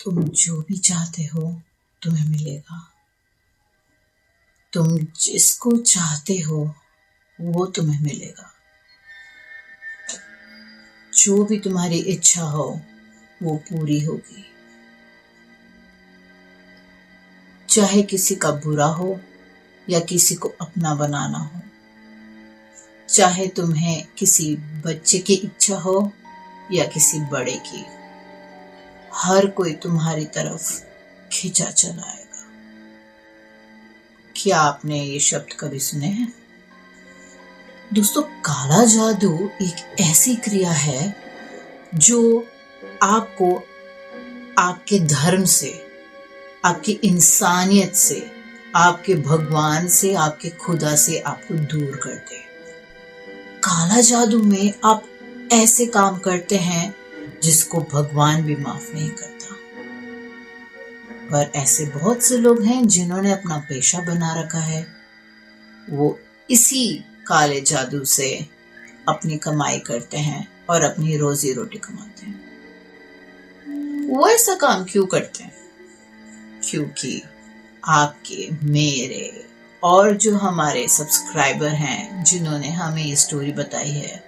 तुम जो भी चाहते हो तुम्हें मिलेगा। तुम जिसको चाहते हो वो तुम्हें मिलेगा। जो भी तुम्हारी इच्छा हो वो पूरी होगी। चाहे किसी का बुरा हो या किसी को अपना बनाना हो, चाहे तुम्हें किसी बच्चे की इच्छा हो या किसी बड़े की, हर कोई तुम्हारी तरफ खिंचा चला आएगा। क्या आपने ये शब्द कभी सुने हैं? दोस्तों, काला जादू एक ऐसी क्रिया है जो आपको आपके धर्म से, आपकी इंसानियत से, आपके भगवान से, आपके खुदा से आपको दूर कर दे। काला जादू में आप ऐसे काम करते हैं जिसको भगवान भी माफ नहीं करता। पर ऐसे बहुत से लोग हैं जिन्होंने अपना पेशा बना रखा है। वो इसी काले जादू से अपनी कमाई करते हैं और अपनी रोजी रोटी कमाते हैं। वो ऐसा काम क्यों करते हैं? क्योंकि आपके, मेरे और जो हमारे सब्सक्राइबर हैं जिन्होंने हमें ये स्टोरी बताई है,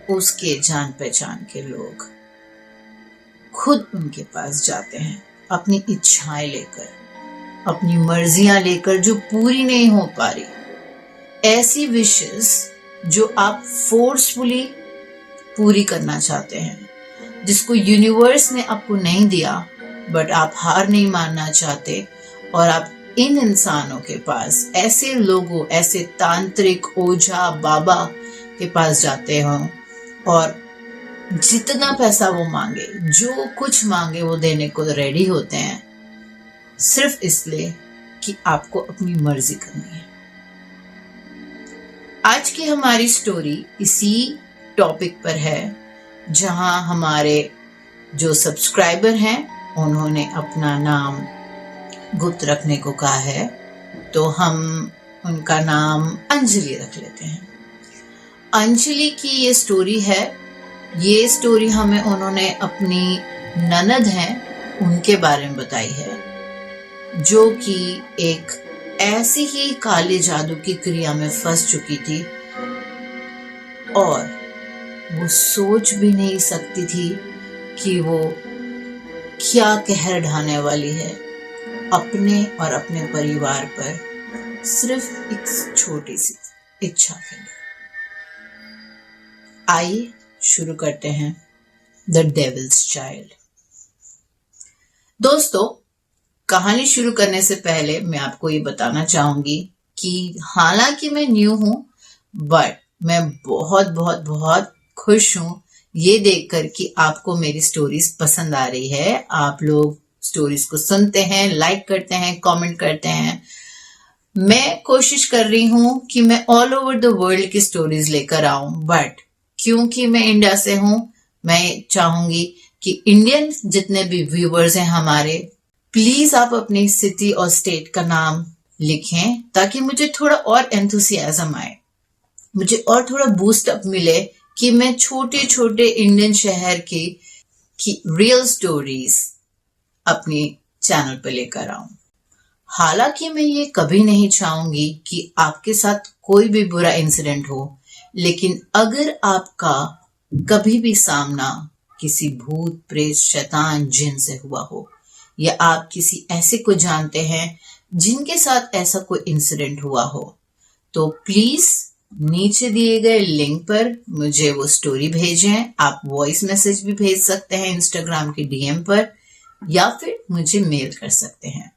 उसके जान पहचान के लोग खुद उनके पास जाते हैं अपनी इच्छाएं लेकर, अपनी मर्जियां लेकर जो पूरी नहीं हो पा रही, ऐसी विशेस जो आप फोर्सफुली पूरी करना चाहते हैं, जिसको यूनिवर्स ने आपको नहीं दिया, बट आप हार नहीं मानना चाहते और आप इन इंसानों के पास, ऐसे लोगों, ऐसे तांत्रिक, ओझा, बाबा के पास जाते हो और जितना पैसा वो मांगे, जो कुछ मांगे वो देने को रेडी होते हैं, सिर्फ इसलिए कि आपको अपनी मर्जी करनी है। आज की हमारी स्टोरी इसी टॉपिक पर है, जहां हमारे जो सब्सक्राइबर हैं उन्होंने अपना नाम गुप्त रखने को कहा है, तो हम उनका नाम अंजलि रख लेते हैं। अंजलि की ये स्टोरी है। ये स्टोरी हमें उन्होंने अपनी ननद हैं उनके बारे में बताई है, जो कि एक ऐसी ही काले जादू की क्रिया में फंस चुकी थी और वो सोच भी नहीं सकती थी कि वो क्या कहर ढाने वाली है अपने और अपने परिवार पर, सिर्फ एक छोटी सी इच्छा के लिए। आइए शुरू करते हैं द डेविल्स चाइल्ड। दोस्तों, कहानी शुरू करने से पहले मैं आपको ये बताना चाहूंगी कि हालांकि मैं न्यू हूं, बट मैं बहुत बहुत बहुत खुश हूं ये देखकर कि आपको मेरी स्टोरीज पसंद आ रही है। आप लोग स्टोरीज को सुनते हैं, लाइक करते हैं, कमेंट करते हैं। मैं कोशिश कर रही हूं कि मैं ऑल ओवर द वर्ल्ड की स्टोरीज लेकर आऊं, बट क्योंकि मैं इंडिया से हूं, मैं चाहूंगी कि इंडियन जितने भी व्यूवर्स हैं हमारे, प्लीज आप अपनी सिटी और स्टेट का नाम लिखें ताकि मुझे थोड़ा और एंथुसियाज्म आए, मुझे और थोड़ा बूस्ट अप मिले कि मैं छोटे छोटे इंडियन शहर की रियल स्टोरीज अपनी चैनल पर लेकर आऊं। हालांकि मैं ये कभी नहीं चाहूंगी कि आपके साथ कोई भी बुरा इंसिडेंट हो, लेकिन अगर आपका कभी भी सामना किसी भूत, प्रेत, शैतान, जिन से हुआ हो, या आप किसी ऐसे को जानते हैं जिनके साथ ऐसा कोई इंसिडेंट हुआ हो, तो प्लीज नीचे दिए गए लिंक पर मुझे वो स्टोरी भेजें। आप वॉइस मैसेज भी भेज सकते हैं इंस्टाग्राम के डीएम पर, या फिर मुझे मेल कर सकते हैं।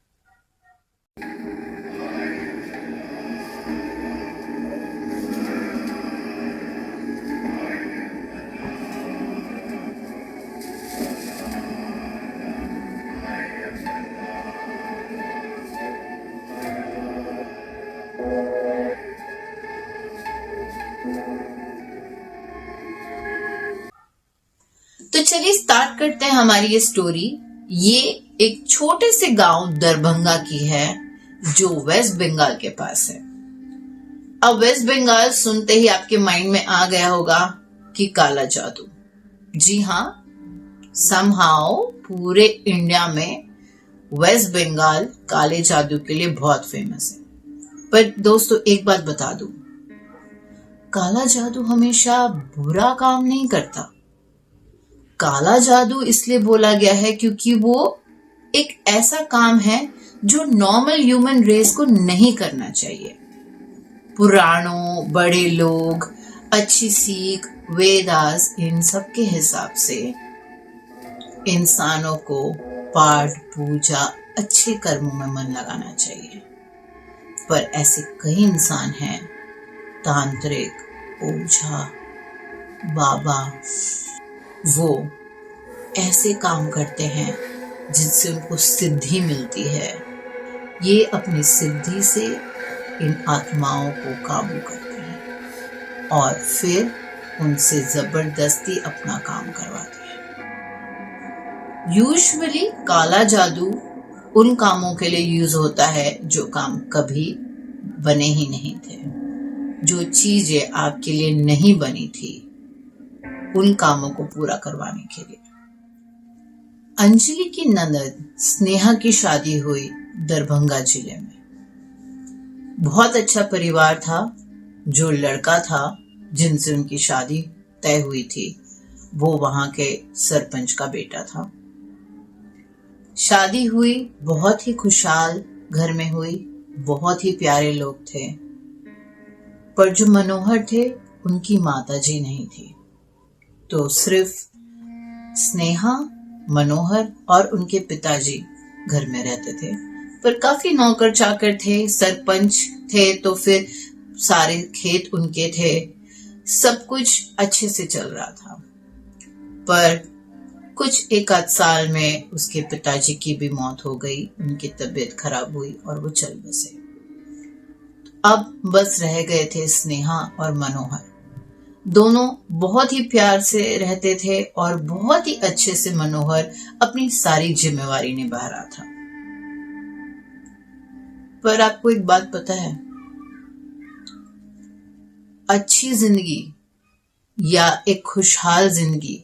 तो चलिए स्टार्ट करते हैं हमारी ये स्टोरी। ये एक छोटे से गांव दरभंगा की है जो वेस्ट बंगाल के पास है। अब वेस्ट बंगाल सुनते ही आपके माइंड में आ गया होगा कि काला जादू। जी हाँ, समहाउ पूरे इंडिया में वेस्ट बंगाल काले जादू के लिए बहुत फेमस है। पर दोस्तों एक बात बता दूं, काला जादू हमेशा बुरा काम नहीं करता। काला जादू इसलिए बोला गया है क्योंकि वो एक ऐसा काम है जो नॉर्मल ह्यूमन रेस को नहीं करना चाहिए। पुराणों, बड़े लोग, अच्छी सीख, वेदास, इन सब के हिसाब से इंसानों को पाठ, पूजा, अच्छे कर्मों में मन लगाना चाहिए। पर ऐसे कई इंसान हैं, तांत्रिक, ओझा, बाबा, वो ऐसे काम करते हैं जिनसे उनको सिद्धि मिलती है। ये अपनी सिद्धि से इन आत्माओं को काबू करते हैं और फिर उनसे जबरदस्ती अपना काम करवाते हैं। यूजुअली काला जादू उन कामों के लिए यूज होता है जो काम कभी बने ही नहीं थे, जो चीजें आपके लिए नहीं बनी थी, उन कामों को पूरा करवाने के लिए। अंजलि की ननद स्नेहा की शादी हुई दरभंगा जिले में। बहुत अच्छा परिवार था। जो लड़का था जिनसे उनकी शादी तय हुई थी वो वहां के सरपंच का बेटा था। शादी हुई, बहुत ही खुशहाल घर में हुई, बहुत ही प्यारे लोग थे। पर जो मनोहर थे उनकी माताजी नहीं थी, तो सिर्फ स्नेहा, मनोहर और उनके पिताजी घर में रहते थे। पर काफी नौकर चाकर थे, सरपंच थे तो फिर सारे खेत उनके थे, सब कुछ अच्छे से चल रहा था। पर कुछ एक आध साल में उसके पिताजी की भी मौत हो गई, उनकी तबीयत खराब हुई और वो चल बसे। अब बस रह गए थे स्नेहा और मनोहर। दोनों बहुत ही प्यार से रहते थे और बहुत ही अच्छे से मनोहर अपनी सारी जिम्मेवारी निभा रहा था। पर आपको एक बात पता है, अच्छी जिंदगी या एक खुशहाल जिंदगी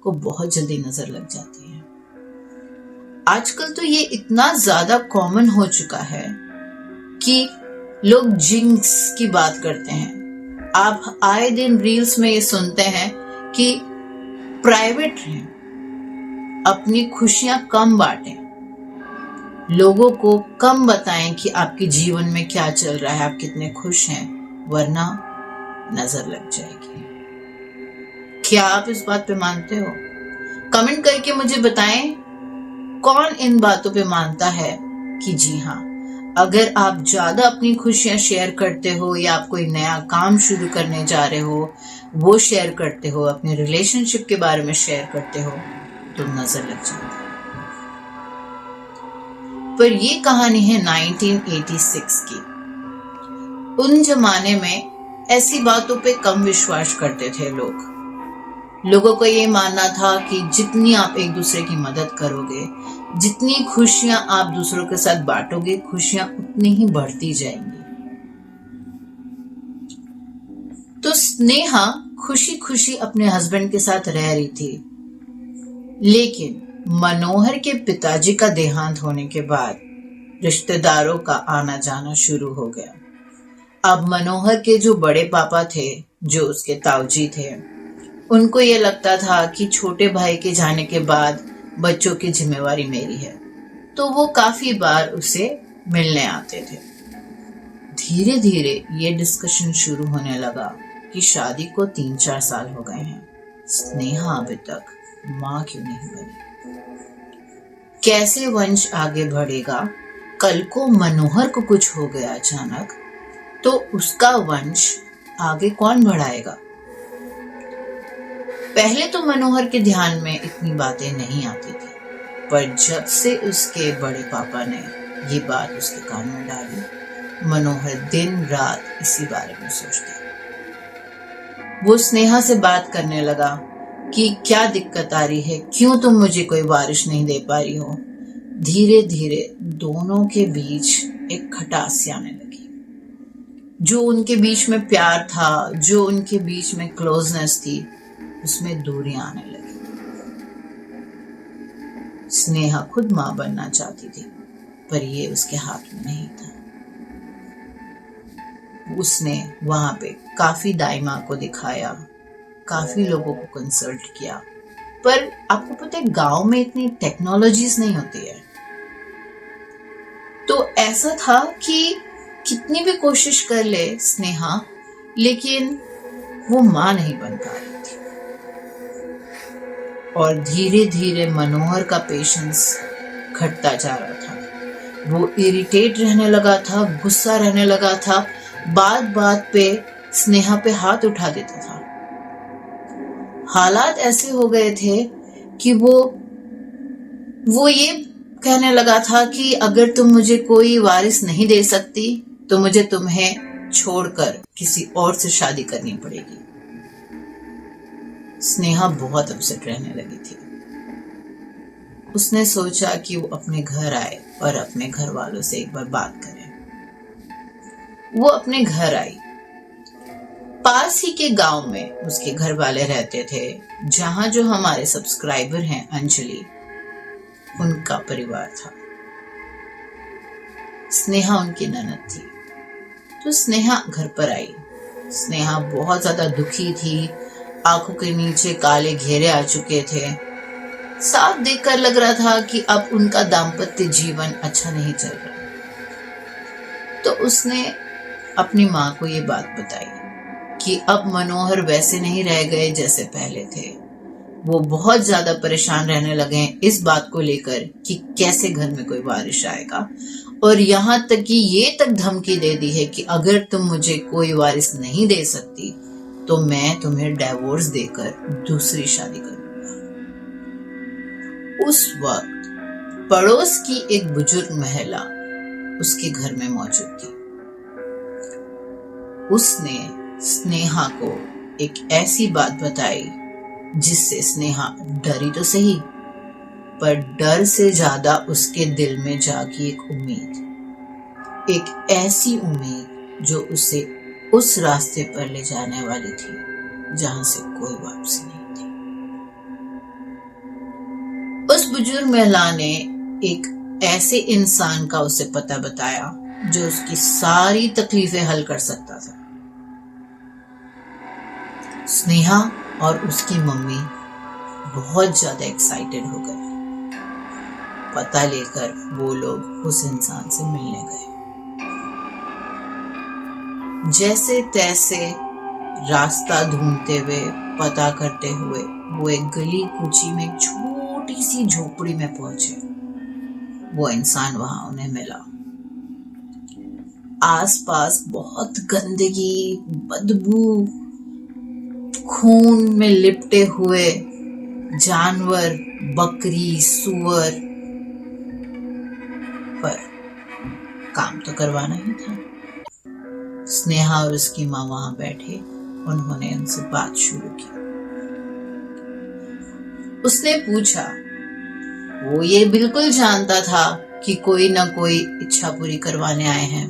को बहुत जल्दी नजर लग जाती है। आजकल तो ये इतना ज्यादा कॉमन हो चुका है कि लोग जिंक्स की बात करते हैं। आप आए दिन रील्स में ये सुनते हैं कि प्राइवेट रहें, अपनी खुशियां कम बांटें, लोगों को कम बताएं कि आपके जीवन में क्या चल रहा है, आप कितने खुश हैं, वरना नजर लग जाएगी। क्या आप इस बात पे मानते हो? कमेंट करके मुझे बताएं कौन इन बातों पे मानता है कि जी हाँ, अगर आप ज्यादा अपनी खुशियां शेयर करते हो या आप कोई नया काम शुरू करने जा रहे हो, वो शेयर करते हो, अपने रिलेशनशिप के बारे में शेयर करते हो, तो नजर लग जाती है। पर ये कहानी है 1986 की। उन जमाने में ऐसी बातों पे कम विश्वास करते थे लोग। लोगों को ये मानना था कि जितनी आप एक दूसरे की मदद करोगे, जितनी खुशियां आप दूसरों के साथ बांटोगे, खुशियां उतनी ही बढ़ती जाएंगी। तो स्नेहा खुशी खुशी अपने हस्बैंड के साथ रह रही थी, लेकिन मनोहर के पिताजी का देहांत होने के बाद रिश्तेदारों का आना जाना शुरू हो गया। अब मनोहर के जो बड़े पापा थे, जो उसके ताऊजी थे, उनको ये लगता था कि छोटे भाई के जाने के बाद बच्चों की जिम्मेवारी मेरी है, तो वो काफी बार उसे मिलने आते थे। धीरे धीरे ये डिस्कशन शुरू होने लगा कि शादी को 3-4 साल हो गए हैं, स्नेहा अभी तक माँ क्यों नहीं बनी? कैसे वंश आगे बढ़ेगा? कल को मनोहर को कुछ हो गया अचानक, तो उसका वंश आगे कौन बढ़ाएगा? पहले तो मनोहर के ध्यान में इतनी बातें नहीं आती थी, पर जब से उसके बड़े पापा ने ये बात उसके कान में डाली, मनोहर दिन रात इसी बारे में सोचता। वो स्नेहा से बात करने लगा कि क्या दिक्कत आ रही है, क्यों तुम मुझे कोई बारिश नहीं दे पा रही हो। धीरे धीरे दोनों के बीच एक खटास आने लगी। जो उनके बीच में प्यार था, जो उनके बीच में क्लोजनेस थी, उसमें दूरियां आने लगी। स्नेहा खुद माँ बनना चाहती थी, पर ये उसके हाथ में नहीं था। उसने वहां पे काफी दाई माँ को दिखाया, काफी लोगों को कंसल्ट किया, पर आपको पता है गांव में इतनी टेक्नोलॉजीज नहीं होती है। तो ऐसा था कि कितनी भी कोशिश कर ले स्नेहा, लेकिन वो माँ नहीं बन पा रही थी। और धीरे धीरे मनोहर का पेशेंस घटता जा रहा था। वो इरिटेट रहने लगा था, गुस्सा रहने लगा था, बात बात पे स्नेहा पे हाथ उठा देता था। हालात ऐसे हो गए थे कि वो ये कहने लगा था कि अगर तुम मुझे कोई वारिस नहीं दे सकती तो मुझे तुम्हें छोड़कर किसी और से शादी करनी पड़ेगी। स्नेहा बहुत अपसेट रहने लगी थी। उसने सोचा कि वो अपने घर आए और अपने घर वालों से एक बार बात करे। वो अपने घर आई। पास ही के गांव में उसके घर वाले रहते थे, जहां जो हमारे सब्सक्राइबर हैं अंजलि, उनका परिवार था। स्नेहा उनकी ननद थी। तो स्नेहा घर पर आई। स्नेहा बहुत ज्यादा दुखी थी, आंखों के नीचे काले घेरे आ चुके थे। साफ देखकर लग रहा था कि अब उनका दाम्पत्य जीवन अच्छा नहीं चल रहा। तो उसने अपनी माँ को ये बात बताई कि अब मनोहर वैसे नहीं रह गए जैसे पहले थे। वो बहुत ज्यादा परेशान रहने लगे इस बात को लेकर कि कैसे घर में कोई वारिस आएगा, और यहाँ तक कि ये तक धमकी दे दी है कि अगर तुम मुझे कोई वारिस नहीं दे सकती तो मैं तुम्हें डिवोर्स देकर दूसरी शादी करूंगा। उस वक्त पड़ोस की एक बुजुर्ग महिला उसके घर में मौजूद थी। उसने स्नेहा को एक ऐसी बात बताई जिससे स्नेहा डरी तो सही, पर डर से ज्यादा उसके दिल में जागी एक उम्मीद, एक ऐसी उम्मीद जो उसे उस रास्ते पर ले जाने वाली थी जहां से कोई वापसी नहीं थी। उस बुजुर्ग महिला ने एक ऐसे इंसान का उसे पता बताया जो उसकी सारी तकलीफें हल कर सकता था। स्नेहा और उसकी मम्मी बहुत ज्यादा एक्साइटेड हो गए। पता लेकर वो लोग उस इंसान से मिलने गए। जैसे तैसे रास्ता ढूंढते हुए, पता करते हुए वो एक गली कूची में एक छोटी सी झोपड़ी में पहुंचे। वो इंसान वहां उन्हें मिला। आसपास बहुत गंदगी, बदबू, खून में लिपटे हुए जानवर, बकरी, सुअर, पर काम तो करवाना ही था। स्नेहा और उसकी माँ वहां बैठे। उन्होंने उनसे बात शुरू की। उसने पूछा, वो ये बिल्कुल जानता था कि कोई ना कोई इच्छा पूरी करवाने आए हैं।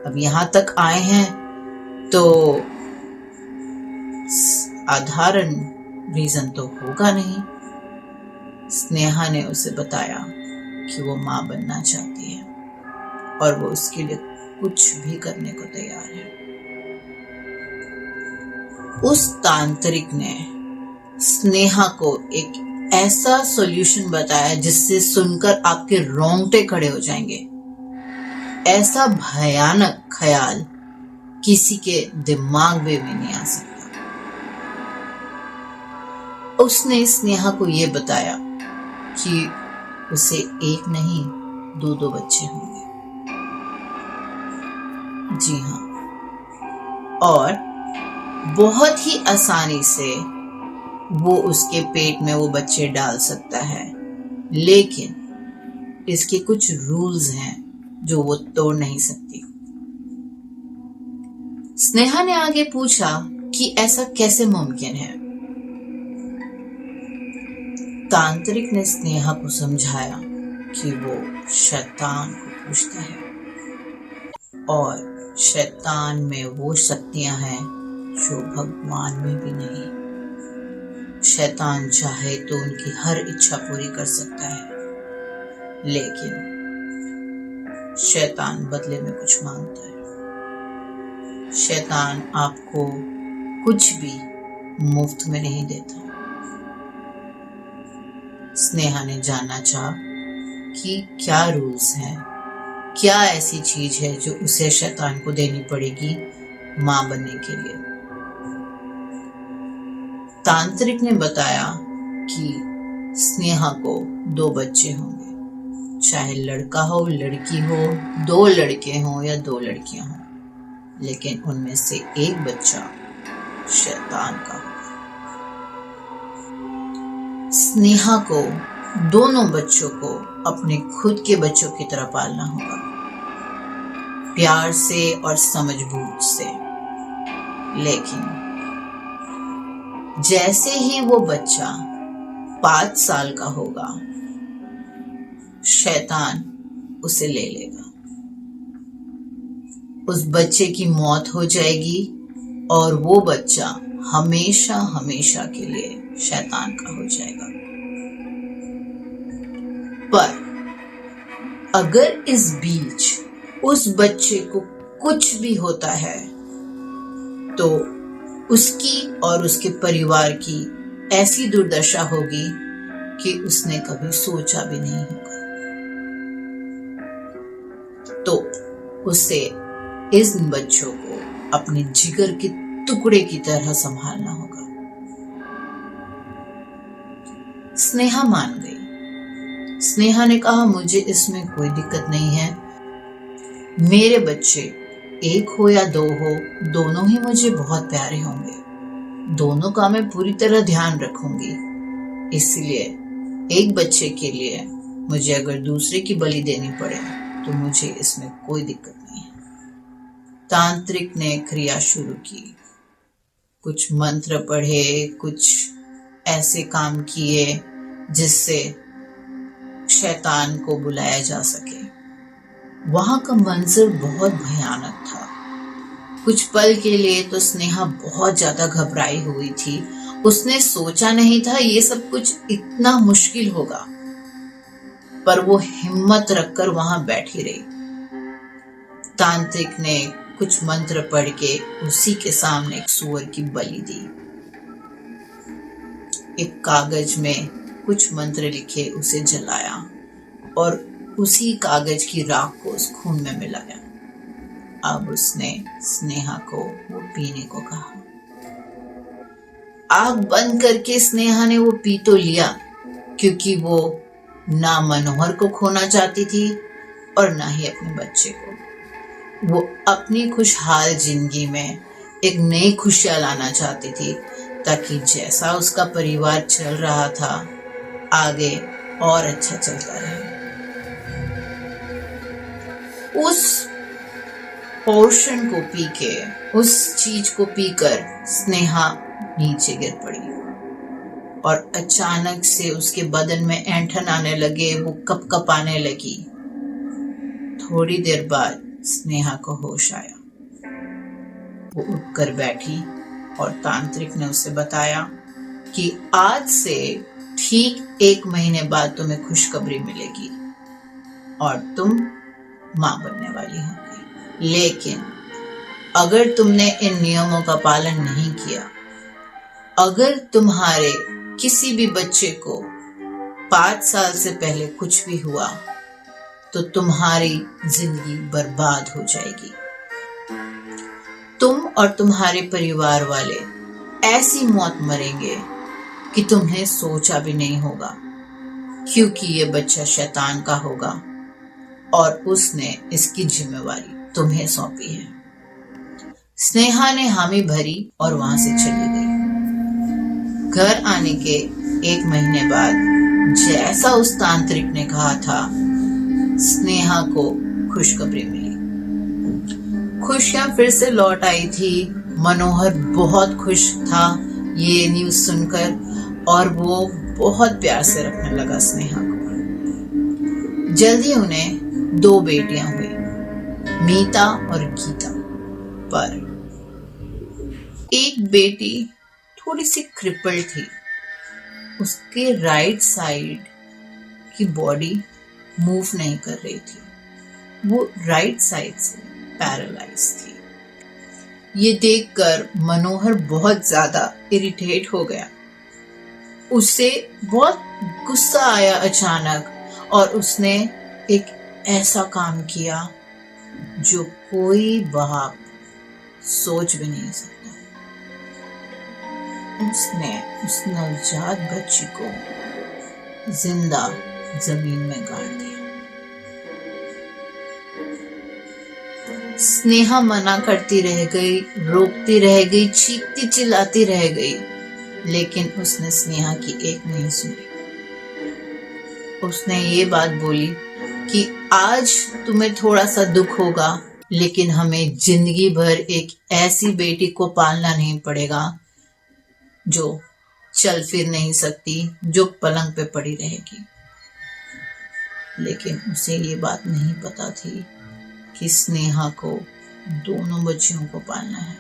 अब यहां तक आए हैं तो साधारण रीजन तो होगा नहीं। स्नेहा ने उसे बताया कि वो माँ बनना चाहती है और वो उसके लिए कुछ भी करने को तैयार है। उस तांत्रिक ने स्नेहा को एक ऐसा सॉल्यूशन बताया जिससे सुनकर आपके रोंगटे खड़े हो जाएंगे। ऐसा भयानक ख्याल किसी के दिमाग में भी नहीं आ सकता। उसने स्नेहा को यह बताया कि उसे एक नहीं, दो बच्चे होंगे। जी हाँ, और बहुत ही आसानी से वो उसके पेट में वो बच्चे डाल सकता है, लेकिन इसके कुछ रूल्स हैं जो वो तोड़ नहीं सकती। स्नेहा ने आगे पूछा कि ऐसा कैसे मुमकिन है। तांत्रिक ने स्नेहा को समझाया कि वो शैतान को पूजता है और शैतान में वो शक्तियां हैं जो भगवान में भी नहीं। शैतान चाहे तो उनकी हर इच्छा पूरी कर सकता है, लेकिन शैतान बदले में कुछ मांगता है। शैतान आपको कुछ भी मुफ्त में नहीं देता। स्नेहा ने जानना चाहा कि क्या रूल्स हैं, क्या ऐसी चीज है जो उसे शैतान को देनी पड़ेगी मां बनने के लिए। तांत्रिक ने बताया कि स्नेहा को 2 बच्चे होंगे, चाहे लड़का हो लड़की हो, 2 लड़के हो या 2 लड़कियां हो, लेकिन उनमें से एक बच्चा शैतान का होगा। स्नेहा को दोनों बच्चों को अपने खुद के बच्चों की तरह पालना होगा, प्यार से और समझबूझ से। लेकिन जैसे ही वो बच्चा 5 साल का होगा, शैतान उसे ले लेगा। उस बच्चे की मौत हो जाएगी और वो बच्चा हमेशा हमेशा के लिए शैतान का हो जाएगा। पर अगर इस बीच उस बच्चे को कुछ भी होता है तो उसकी और उसके परिवार की ऐसी दुर्दशा होगी कि उसने कभी सोचा भी नहीं होगा। तो उसे इन बच्चों को अपने जिगर के टुकड़े की तरह संभालना होगा। स्नेहा मान गई। स्नेहा ने कहा, मुझे इसमें कोई दिक्कत नहीं है। मेरे बच्चे 1 हो या 2 हो, दोनों ही मुझे बहुत प्यारे होंगे। दोनों का मैं पूरी तरह ध्यान रखूंगी। इसलिए एक बच्चे के लिए मुझे अगर दूसरे की बलि देनी पड़े तो मुझे इसमें कोई दिक्कत नहीं है। तांत्रिक ने क्रिया शुरू की। कुछ मंत्र पढ़े, कुछ ऐसे काम किए जिससे शैतान को बुलाया जा सके। वहां का मंजर बहुत भयानक था। कुछ पल के लिए तो स्नेहा बहुत ज्यादा घबराई हुई थी। उसने सोचा नहीं था ये सब कुछ इतना मुश्किल होगा, पर वो हिम्मत रखकर वहां बैठी रही। तांत्रिक ने कुछ मंत्र पढ़ के उसी के सामने एक सूअर की बलि दी। एक कागज में कुछ मंत्र लिखे उसे जलाया और उसी कागज की राख को उस खून में मिलाया। अब उसने स्नेहा को वो पीने को कहा। आग बंद करके स्नेहा ने वो पी तो लिया, क्योंकि वो ना मनोहर को खोना चाहती थी और ना ही अपने बच्चे को। वो अपनी खुशहाल जिंदगी में एक नई खुशियां लाना चाहती थी, ताकि जैसा उसका परिवार चल रहा था आगे और अच्छा चलता रहे। उस पोर्शन को पी के, उस चीज को पीकर स्नेहा नीचे गिर पड़ी और अचानक से उसके बदन में ऐंठन आने लगे, वो कपकपाने लगी। थोड़ी देर बाद स्नेहा को होश आया। वो उठकर बैठी और तांत्रिक ने उसे बताया कि आज से ठीक 1 महीने बाद तुम्हें खुशखबरी मिलेगी और तुम मां बनने वाली होगी। लेकिन अगर तुमने इन नियमों का पालन नहीं किया, अगर तुम्हारे किसी भी बच्चे को 5 साल से पहले कुछ भी हुआ तो तुम्हारी जिंदगी बर्बाद हो जाएगी। तुम और तुम्हारे परिवार वाले ऐसी मौत मरेंगे कि तुम्हें सोचा भी नहीं होगा, क्योंकि ये बच्चा शैतान का होगा और उसने इसकी जिम्मेवारी तुम्हें सौंपी है। स्नेहा ने हामी भरी और वहां से चली गई। घर आने के 1 महीने बाद जैसा उस तांत्रिक ने कहा था, स्नेहा को खुशखबरी मिली। खुशियां फिर से लौट आई थी। मनोहर बहुत खुश था ये न्यूज सुनकर और वो बहुत प्यार से रखने लगा स्नेहा को। जल्दी उन्हें 2 बेटियां हुई, मीता और गीता। पर एक बेटी थोड़ी सी क्रिपल थी, उसके राइट साइड की बॉडी मूव नहीं कर रही थी। वो राइट साइड से पैरालाइज थी। ये देखकर मनोहर बहुत ज्यादा इरिटेट हो गया। उसे बहुत गुस्सा आया अचानक और उसने एक ऐसा काम किया जो कोई बाप सोच भी नहीं सकता। उसने उस नवजात बच्ची को जिंदा जमीन में गाड़ दिया। स्नेहा मना करती रह गई, रोकती रह गई, चीखती चिल्लाती रह गई, लेकिन उसने स्नेहा की एक नहीं सुनी। उसने ये बात बोली कि आज तुम्हें थोड़ा सा दुख होगा, लेकिन हमें जिंदगी भर एक ऐसी बेटी को पालना नहीं पड़ेगा जो चल फिर नहीं सकती, जो पलंग पे पड़ी रहेगी। लेकिन उसे ये बात नहीं पता थी कि स्नेहा को दोनों बच्चियों को पालना है।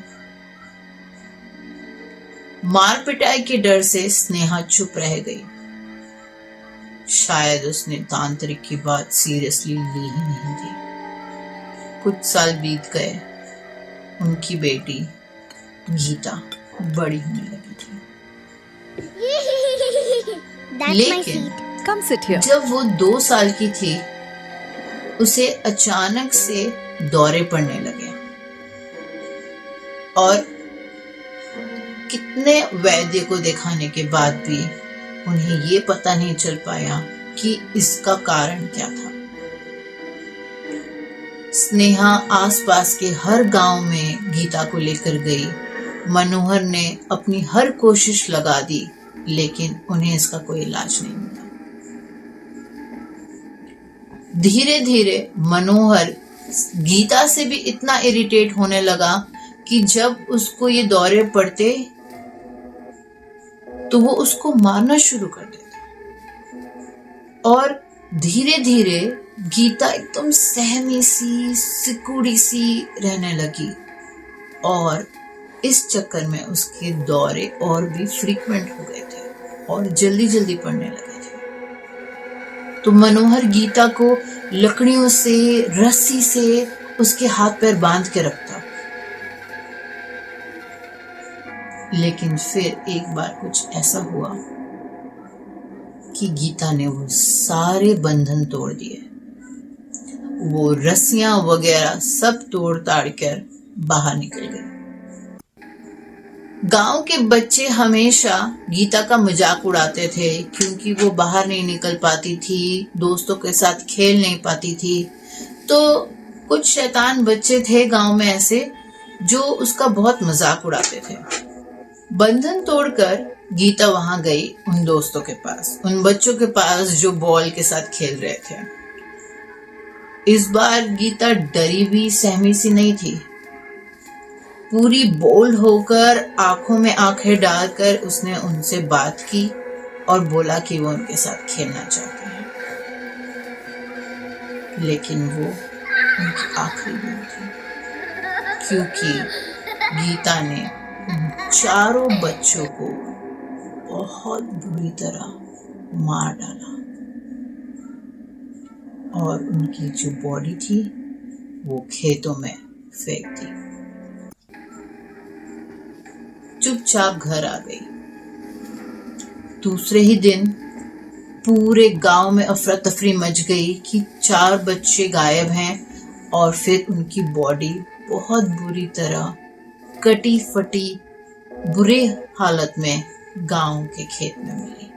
मार पिटाई के डर से स्नेहा चुप रह गई। शायद उसने तांत्रिक की बात सीरियसली ली ही नहीं थी। कुछ साल बीत गए। उनकी बेटी गीता बड़ी होने लगी थी। लेकिन जब वो 2 साल की थी, उसे अचानक से दौरे पड़ने लगे और कितने वैद्य को दिखाने के बाद भी उन्हें ये पता नहीं चल पाया कि इसका कारण क्या था। स्नेहा आसपास के हर गांव में गीता को लेकर गई। मनोहर ने अपनी हर कोशिश लगा दी, लेकिन उन्हें इसका कोई इलाज नहीं मिला। धीरे धीरे मनोहर गीता से भी इतना इरिटेट होने लगा कि जब उसको ये दौरे पड़ते तो वो उसको मारना शुरू कर देता। और धीरे धीरे गीता एकदम सहमी सी, सिकुड़ी सी रहने लगी और इस चक्कर में उसके दौरे और भी फ्रीक्वेंट हो गए थे और जल्दी जल्दी पड़ने लगे थे। तो मनोहर गीता को लकड़ियों से, रस्सी से उसके हाथ पैर बांध के रखता। लेकिन फिर एक बार कुछ ऐसा हुआ कि गीता ने वो सारे बंधन तोड़ दिए। वो रस्सियां वगैरह सब तोड़ ताड़ कर बाहर निकल गए। गांव के बच्चे हमेशा गीता का मजाक उड़ाते थे क्योंकि वो बाहर नहीं निकल पाती थी, दोस्तों के साथ खेल नहीं पाती थी। तो कुछ शैतान बच्चे थे गांव में ऐसे जो उसका बहुत मजाक उड़ाते थे। बंधन तोड़कर गीता वहां गई उन दोस्तों के पास, उन बच्चों के पास जो बॉल के साथ खेल रहे थे। इस बार गीता डरी भी सहमी सी नहीं थी। पूरी बोल्ड होकर, आंखों में आंखें डालकर उसने उनसे बात की और बोला कि वो उनके साथ खेलना चाहती है। लेकिन वो उनकी आखिरी बोल थी, क्योंकि गीता ने उन चारों बच्चों को बहुत बुरी तरह मार डाला और उनकी जो बॉडी थी वो खेतों में फेंक दी। चुपचाप घर आ गई। दूसरे ही दिन पूरे गांव में अफरा तफरी मच गई कि 4 बच्चे गायब हैं और फिर उनकी बॉडी बहुत बुरी तरह कटी फटी बुरे हालत में गांव के खेत में मिली।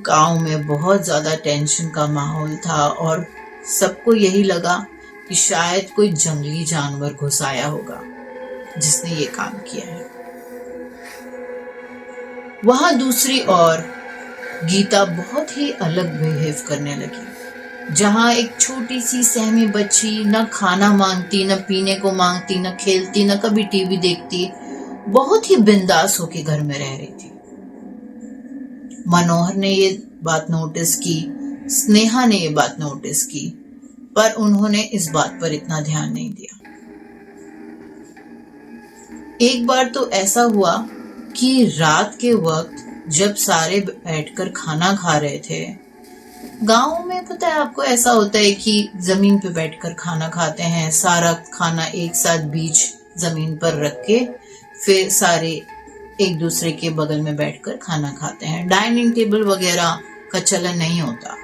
गांव में बहुत ज्यादा टेंशन का माहौल था और सबको यही लगा कि शायद कोई जंगली जानवर घुस आया होगा जिसने ये काम किया है। वहां दूसरी ओर गीता बहुत ही अलग बिहेव करने लगी। जहां एक छोटी सी सहमी बच्ची न खाना मांगती, न पीने को मांगती, न खेलती, न कभी टीवी देखती, बहुत ही बिंदास होके घर में रह रही थी। मनोहर ने ये बात नोटिस की, स्नेहा ने ये बात नोटिस की, पर उन्होंने इस बात पर इतना ध्यान नहीं दिया। एक बार तो ऐसा हुआ कि रात के वक्त जब सारे बैठकर खाना खा रहे थे, गांव में पता है आपको ऐसा होता है कि जमीन पे बैठकर खाना खाते हैं, सारा खाना एक साथ बीच जमीन पर रख के फिर सारे एक दूसरे के बगल में बैठकर खाना खाते हैं। डाइनिंग टेबल वगैरह का चलन नहीं होता।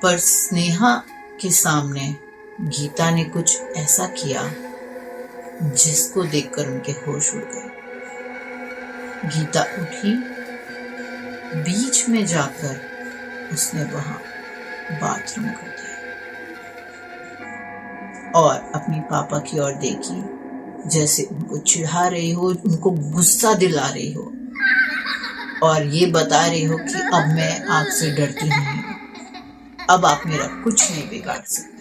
पर स्नेहा के सामने गीता ने कुछ ऐसा किया जिसको देखकर उनके होश उड़ गए। गीता उठी, बीच में जाकर उसने वहां बाथरूम कर दिया और अपनी पापा की ओर देखी, जैसे उनको चिढ़ा रही हो, उनको गुस्सा दिला रही हो और ये बता रही हो कि अब मैं आपसे डरती नहीं हूं, अब आप मेरा कुछ नहीं बिगाड़ सकते।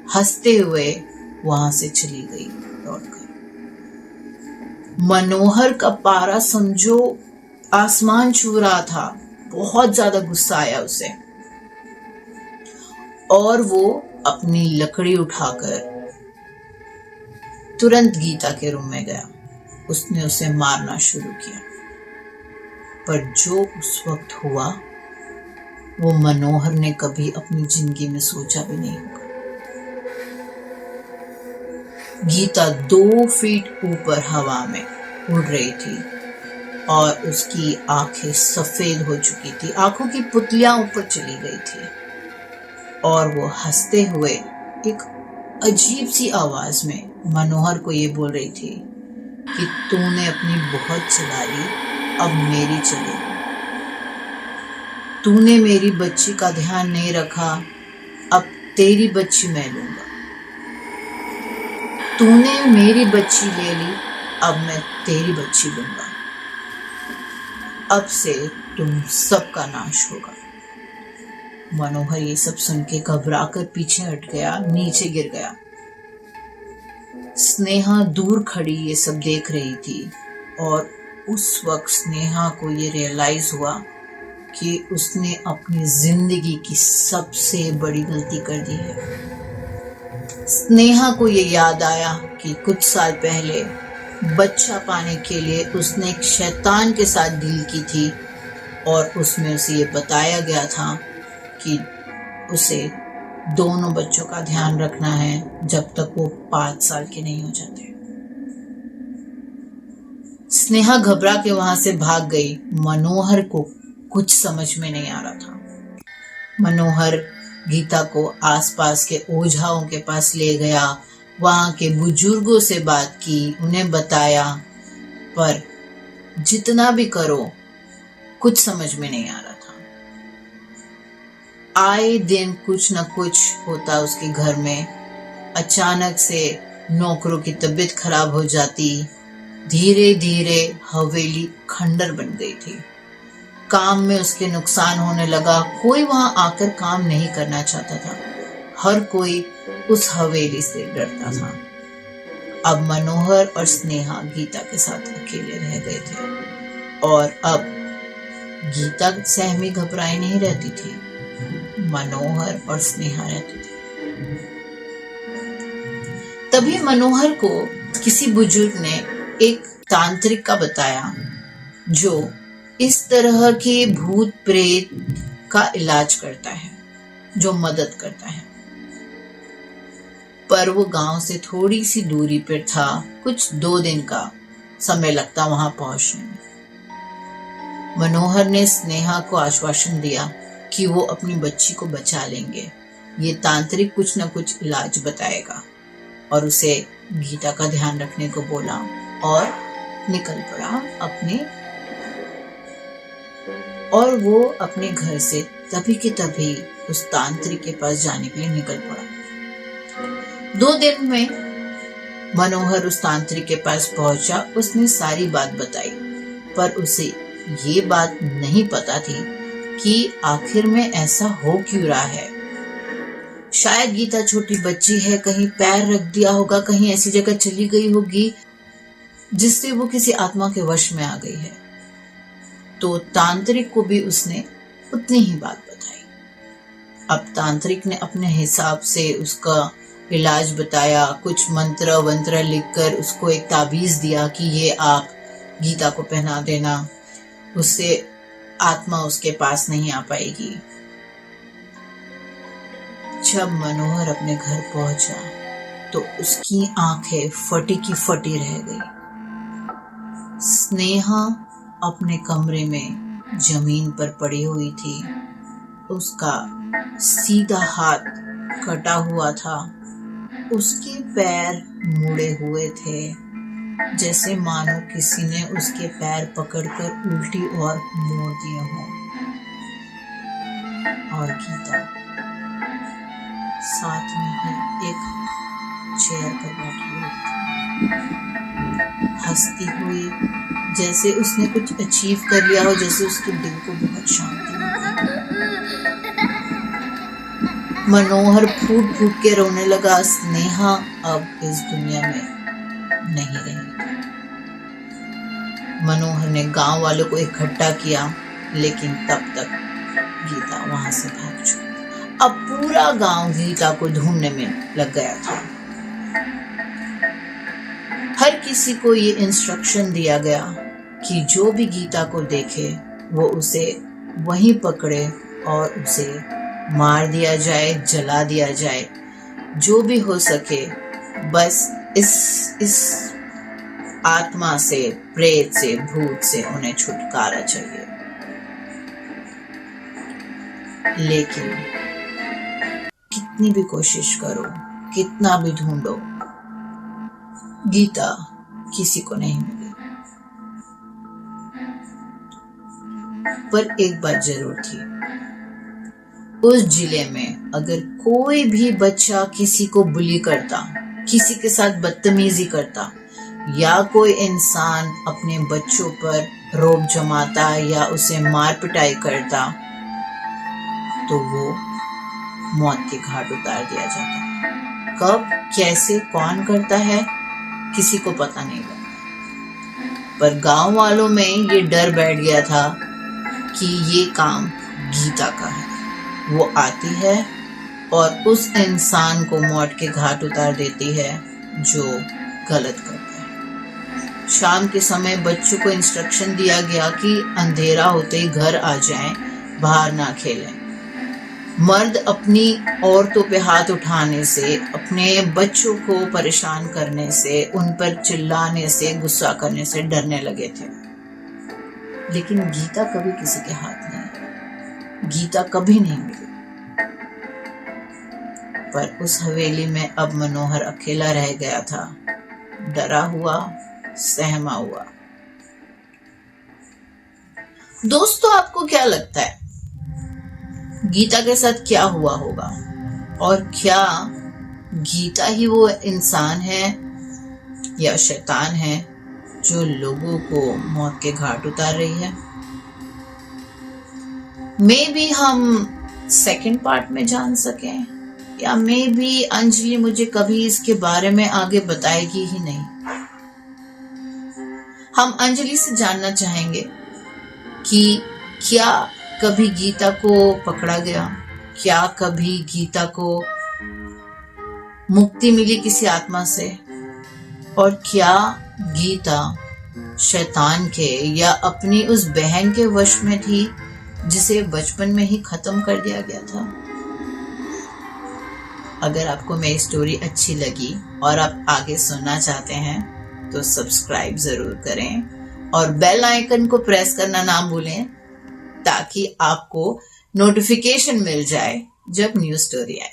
हंसते हुए वहां से चली गई लौटकर। मनोहर का पारा समझो आसमान छू रहा था। बहुत ज्यादा गुस्सा आया उसे और वो अपनी लकड़ी उठाकर तुरंत गीता के रूम में गया। उसने उसे मारना शुरू किया, पर जो उस वक्त हुआ वो मनोहर ने कभी अपनी जिंदगी में सोचा भी नहीं होगा। गीता 2 फीट ऊपर हवा में उड़ रही थी और उसकी आंखें सफेद हो चुकी थी, आंखों की पुतलियां ऊपर चली गई थी और वो हंसते हुए एक अजीब सी आवाज में मनोहर को ये बोल रही थी कि तूने अपनी बहुत चला ली, अब मेरी चलेगी। तूने मेरी बच्ची का ध्यान नहीं रखा, अब तेरी बच्ची मैं लूंगा। तूने मेरी बच्ची ले ली, अब मैं तेरी बच्ची लूंगा। अब से तुम सबका नाश होगा। मनोहर ये सब सुन के घबराकर पीछे हट गया, नीचे गिर गया। स्नेहा दूर खड़ी ये सब देख रही थी और उस वक्त स्नेहा को ये रियलाइज हुआ कि उसने अपनी जिंदगी की सबसे बड़ी गलती कर दी है। स्नेहा को ये याद आया कि कुछ साल पहले बच्चा पाने के लिए उसने एक शैतान के साथ डील की थी और उसमें उसे ये बताया गया था कि उसे दोनों बच्चों का ध्यान रखना है जब तक वो 5 साल के नहीं हो जाते। स्नेहा घबरा के वहां से भाग गई। मनोहर को कुछ समझ में नहीं आ रहा था। मनोहर गीता को आसपास के ओझाओं के पास ले गया, वहां के बुजुर्गों से बात की, उन्हें बताया, पर जितना भी करो कुछ समझ में नहीं आ रहा था। आए दिन कुछ न कुछ होता उसके घर में। अचानक से नौकरों की तबीयत खराब हो जाती, धीरे धीरे हवेली खंडर बन गई थी। काम में उसके नुकसान होने लगा, कोई वहां आकर काम नहीं करना चाहता था, हर कोई उस हवेली से डरता था। अब मनोहर और स्नेहा गीता के साथ अकेले रह गए थे और अब गीता सहमी घबराई नहीं रहती थी, मनोहर और स्नेहा रहती थी। तभी मनोहर को किसी बुजुर्ग ने एक तांत्रिक का बताया जो इस तरह के भूत प्रेत का इलाज करता है, जो मदद करता है। पर वो गांव से थोड़ी सी दूरी पर था, कुछ 2 दिन का समय लगता वहां पहुंचने में। मनोहर ने स्नेहा को आश्वासन दिया कि वो अपनी बच्ची को बचा लेंगे, ये तांत्रिक कुछ न कुछ इलाज बताएगा, और उसे गीता का ध्यान रखने को बोला और निकल पड़ा वो अपने घर से तभी के तभी उस तांत्रिक के पास जाने के लिए निकल पड़ा। 2 दिन में मनोहर उस तांत्रिक के पास पहुंचा। उसने सारी बात बताई, पर उसे ये बात नहीं पता थी कि आखिर में ऐसा हो क्यों रहा है। शायद गीता छोटी बच्ची है, कहीं पैर रख दिया होगा, कहीं ऐसी जगह चली गई होगी जिससे वो किसी आत्मा के वश में आ गई है। तो तांत्रिक को भी उसने उतनी ही बात बताई। अब तांत्रिक ने अपने हिसाब से उसका इलाज बताया, कुछ मंत्र वंत्र लिखकर उसको एक ताबीज दिया कि ये आप गीता को पहना देना, उससे आत्मा उसके पास नहीं आ पाएगी। जब मनोहर अपने घर पहुंचा तो उसकी आंखें फटी की फटी रह गई। स्नेहा अपने कमरे में जमीन पर पड़ी हुई थी। उसका सीधा हाथ कटा हुआ था। उसके पैर मुड़े हुए थे, जैसे मानो किसी ने उसके पैर पकड़कर उल्टी और मोड़ दिए हों। और गीता साथ में ही एक चेयर पर बैठी हुई थी, हंसती हुई, जैसे उसने कुछ अचीव कर लिया हो, जैसे उसके दिल को बहुत शांति मिली। मनोहर फूट फूट के रोने लगा। स्नेहा अब इस दुनिया में नहीं रहेगी। मनोहर ने गांव वालों को इकट्ठा किया, लेकिन तब तक गीता वहां से भाग चुकी। अब पूरा गांव गीता को ढूंढने में लग गया था। हर किसी को ये इंस्ट्रक्शन दिया गया कि जो भी गीता को देखे वो उसे वहीं पकड़े और उसे मार दिया जाए, जला दिया जाए, जो भी हो सके। बस इस आत्मा से, प्रेत से, भूत से उन्हें छुटकारा चाहिए। लेकिन कितनी भी कोशिश करो, कितना भी ढूंढो, गीता किसी को नहीं मिली। पर एक बात जरूर थी, उस जिले में अगर कोई भी बच्चा किसी को बुली करता, किसी के साथ बदतमीजी करता, या कोई इंसान अपने बच्चों पर रौब जमाता या उसे मार पिटाई करता, तो वो मौत के घाट उतार दिया जाता। कब, कैसे, कौन करता है, किसी को पता नहीं लगता। पर गांव वालों में ये डर बैठ गया था कि ये काम गीता का है। वो आती है और उस इंसान को मौत के घाट उतार देती है जो गलत करता है। शाम के समय बच्चों को इंस्ट्रक्शन दिया गया कि अंधेरा होते ही घर आ जाएं, बाहर ना खेलें। मर्द अपनी औरतों पे हाथ उठाने से, अपने बच्चों को परेशान करने से, उन पर चिल्लाने से, गुस्सा करने से डरने लगे थे। लेकिन गीता कभी किसी के हाथ नहीं, गीता कभी नहीं मिली। पर उस हवेली में अब मनोहर अकेला रह गया था, डरा हुआ, सहमा हुआ। दोस्तों, आपको क्या लगता है गीता के साथ क्या हुआ होगा? और क्या गीता ही वो इंसान है या शैतान है जो लोगों को मौत के घाट उतार रही है? मे बी हम सेकंड पार्ट में जान सकें, या मे बी अंजलि मुझे कभी इसके बारे में आगे बताएगी ही नहीं। हम अंजलि से जानना चाहेंगे कि क्या कभी गीता को पकड़ा गया, क्या कभी गीता को मुक्ति मिली किसी आत्मा से, और क्या गीता शैतान के या अपनी उस बहन के वश में थी जिसे बचपन में ही खत्म कर दिया गया था। अगर आपको मेरी स्टोरी अच्छी लगी और आप आगे सुनना चाहते हैं तो सब्सक्राइब जरूर करें और बेल आइकन को प्रेस करना ना भूलें, ताकि आपको नोटिफिकेशन मिल जाए जब न्यू स्टोरी आए।